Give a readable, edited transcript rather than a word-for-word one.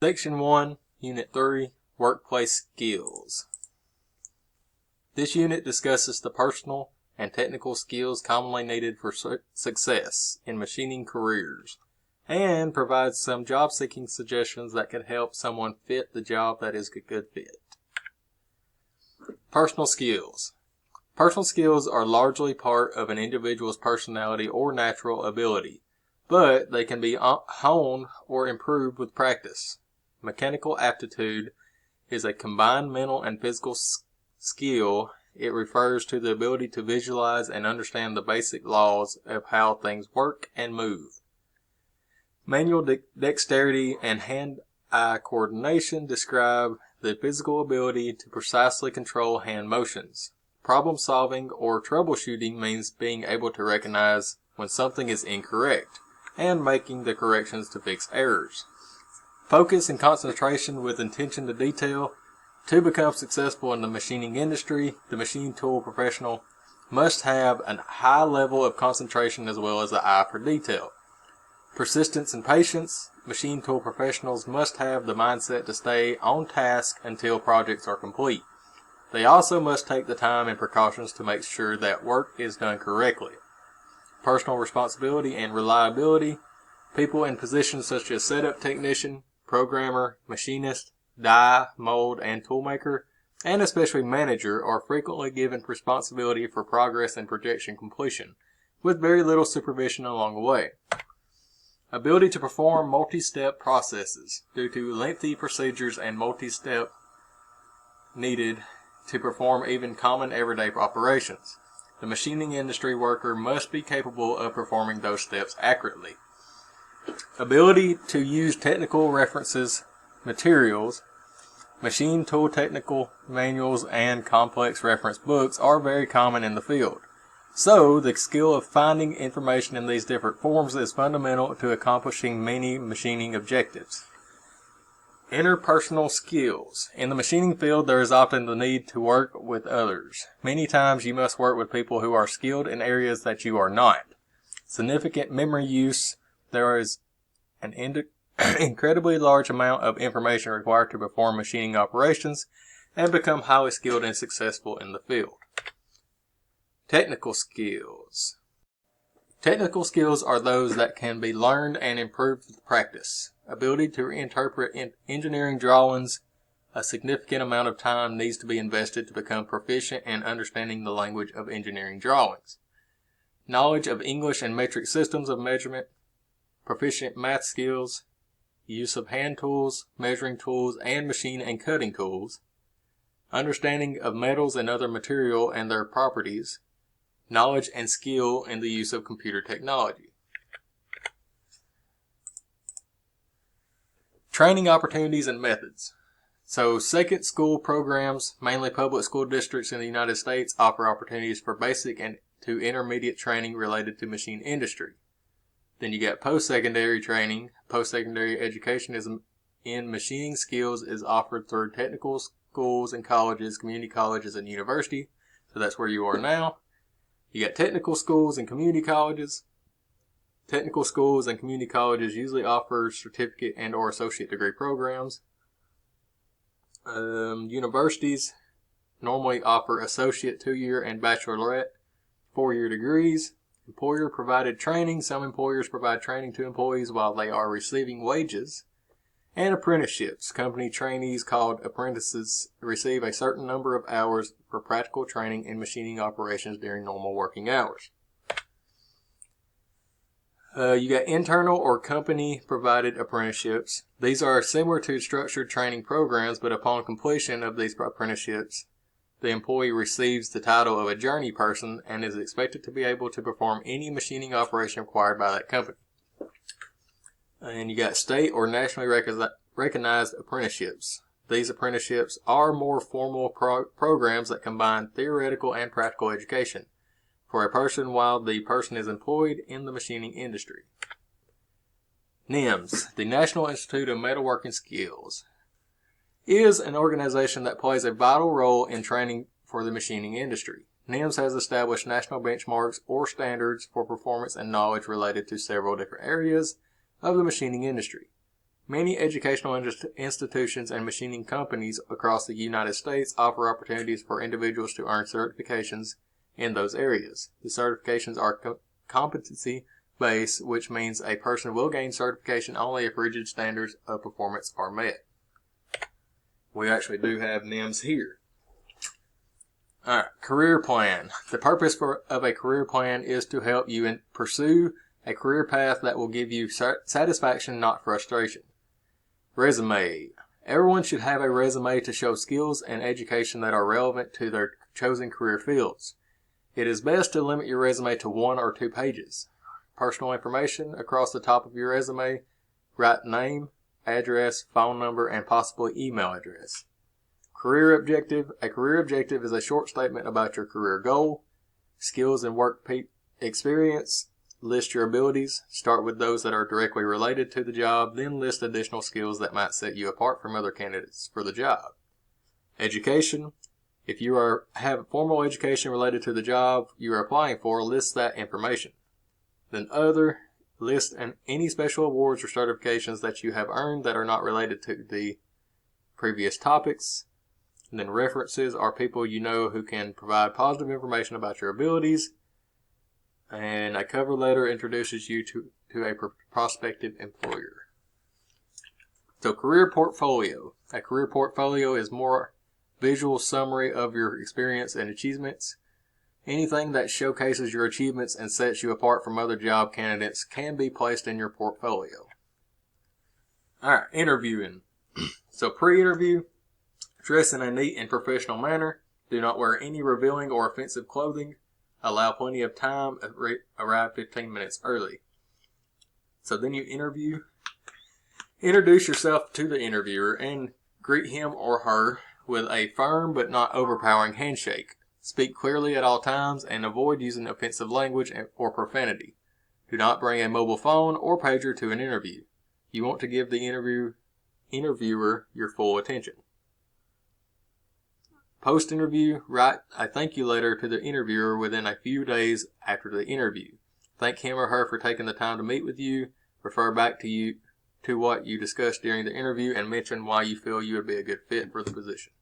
Section 1, Unit 3, Workplace Skills. This unit discusses the personal and technical skills commonly needed for success in machining careers and provides some job-seeking suggestions that could help someone fit the job that is a good fit. Personal skills. Personal skills are largely part of an individual's personality or natural ability, but they can be honed or improved with practice. Mechanical aptitude is a combined mental and physical skill. It refers to the ability to visualize and understand the basic laws of how things work and move. Manual dexterity and hand-eye coordination describe the physical ability to precisely control hand motions. Problem solving or troubleshooting means being able to recognize when something is incorrect and making the corrections to fix errors. Focus and concentration with attention to detail. To become successful in the machining industry, the machine tool professional must have a high level of concentration as well as an eye for detail. Persistence and patience. Machine tool professionals must have the mindset to stay on task until projects are complete. They also must take the time and precautions to make sure that work is done correctly. Personal responsibility and reliability. People in positions such as setup technician, programmer, machinist, die, mold, and toolmaker, and especially manager are frequently given responsibility for progress and projection completion, with very little supervision along the way. Ability to perform multi-step processes due to lengthy procedures and multi-step needed to perform even common everyday operations. The machining industry worker must be capable of performing those steps accurately. Ability to use technical references, materials. Machine tool technical manuals and complex reference books are very common in the field. So, the skill of finding information in these different forms is fundamental to accomplishing many machining objectives. Interpersonal skills. In the machining field, there is often the need to work with others. Many times you must work with people who are skilled in areas that you are not. Significant memory use. There is an incredibly large amount of information required to perform machining operations and become highly skilled and successful in the field. Technical skills. Technical skills are those that can be learned and improved with practice. Ability to interpret engineering drawings. A significant amount of time needs to be invested to become proficient in understanding the language of engineering drawings. Knowledge of English and metric systems of measurement. Proficient math skills. Use of hand tools, measuring tools, and machine and cutting tools. Understanding of metals and other material and their properties. Knowledge and skill in the use of computer technology. Training opportunities and methods. So, second school programs, mainly public school districts in the United States, offer opportunities for basic and to intermediate training related to machine industry. Then you got post-secondary training. Post-secondary education in machining skills is offered through technical schools and colleges, community colleges, and university. So that's where you are now. You got technical schools and community colleges. Technical schools and community colleges usually offer certificate and or associate degree programs. Universities normally offer associate 2-year and bachelorette 4-year degrees. Employer-provided training. Some employers provide training to employees while they are receiving wages. And apprenticeships. Company trainees called apprentices receive a certain number of hours for practical training in machining operations during normal working hours. You got internal or company-provided apprenticeships. These are similar to structured training programs, but upon completion of these apprenticeships, the employee receives the title of a journey person and is expected to be able to perform any machining operation required by that company. And you got state or nationally recognized apprenticeships. These apprenticeships are more formal programs that combine theoretical and practical education for a person while the person is employed in the machining industry. NIMS, the National Institute of Metalworking Skills, is an organization that plays a vital role in training for the machining industry. NIMS has established national benchmarks or standards for performance and knowledge related to several different areas of the machining industry. Many educational institutions and machining companies across the United States offer opportunities for individuals to earn certifications in those areas. The certifications are competency-based, which means a person will gain certification only if rigid standards of performance are met. We actually do have NIMS here. Alright, career plan. The purpose of a career plan is to help you pursue a career path that will give you satisfaction, not frustration. Resume. Everyone should have a resume to show skills and education that are relevant to their chosen career fields. It is best to limit your resume to 1 or 2 pages. Personal information across the top of your resume. Write name, address, phone number, and possibly email address. Career objective. A career objective is a short statement about your career goal, skills and work experience. List your abilities. Start with those that are directly related to the job, then list additional skills that might set you apart from other candidates for the job. Education. If you have formal education related to the job you are applying for, list that information. Then other. List any special awards or certifications that you have earned that are not related to the previous topics. And then references are people you know who can provide positive information about your abilities. And a cover letter introduces you to a prospective employer. So career portfolio. A career portfolio is more visual summary of your experience and achievements. Anything that showcases your achievements and sets you apart from other job candidates can be placed in your portfolio. Alright, interviewing. So pre-interview, dress in a neat and professional manner. Do not wear any revealing or offensive clothing. Allow plenty of time. Arrive 15 minutes early. So then you interview. Introduce yourself to the interviewer and greet him or her with a firm but not overpowering handshake. Speak clearly at all times and avoid using offensive language or profanity. Do not bring a mobile phone or pager to an interview. You want to give the interviewer your full attention. Post-interview, write a thank you letter to the interviewer within a few days after the interview. Thank him or her for taking the time to meet with you. Refer back to what you discussed during the interview and mention why you feel you would be a good fit for the position.